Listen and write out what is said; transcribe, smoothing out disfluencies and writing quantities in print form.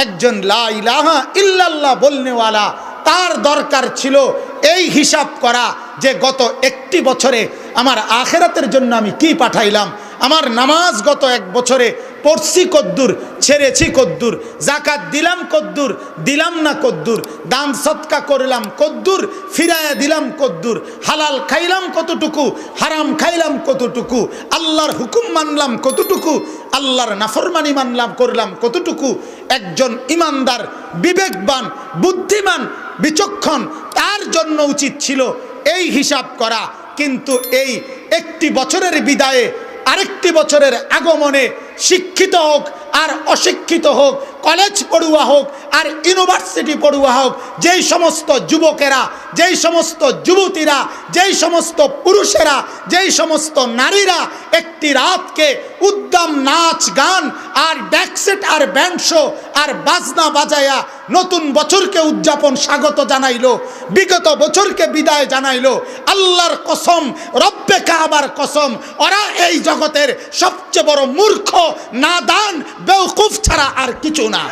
একজন লা ইলাহা ইল্লাল্লাহ বলনেওয়ালা, তার দরকার ছিল এই হিসাব করা যে গত একটি বছরে আমার আখিরাতের জন্য আমি কি পাঠাইলাম, আমার নামাজ গত এক বছরে পড়ছি কদ্দুর, ছেড়েছি কদ্দুর, জাকাত দিলাম কদ্দুর, দিলাম না কদ্দুর, দান সৎকা করলাম কদ্দুর, ফিরায়া দিলাম কদ্দুর, হালাল খাইলাম কতটুকু, হারাম খাইলাম কতটুকু, আল্লাহর হুকুম মানলাম কতটুকু, আল্লাহর নাফরমানি মানলাম করলাম কতটুকু। একজন ইমানদার, বিবেকবান, বুদ্ধিমান, বিচক্ষণ, তার জন্য উচিত ছিল এই হিসাব করা। কিন্তু এই একটি বছরের বিদায়ে আরেকটি বছরের আগমনে শিক্ষিত হোক আর অশিক্ষিত হোক, কলেজ পড়ুয়া হোক আর ইউনিভার্সিটি পড়ুয়া হোক, যেই সমস্ত যুবকেরা, যেই সমস্ত যুবতীরা, যেই সমস্ত পুরুষেরা, যেই সমস্ত নারীরা একটি রাতকে উদ্দাম নাচ গান আর ড্যাকসেট আর ব্যান্ড শো আর বাজনা বাজায়া নতুন বছরকে উদযাপন স্বাগত জানাইলো, বিগত বছরকে বিদায় জানাইলো, আল্লাহর কসম, রব্বে কাবার কসম, ওরা এই জগতের সবচেয়ে বড় মূর্খ, নাদান, বেওকুফ ছাড়া আর কিছু না।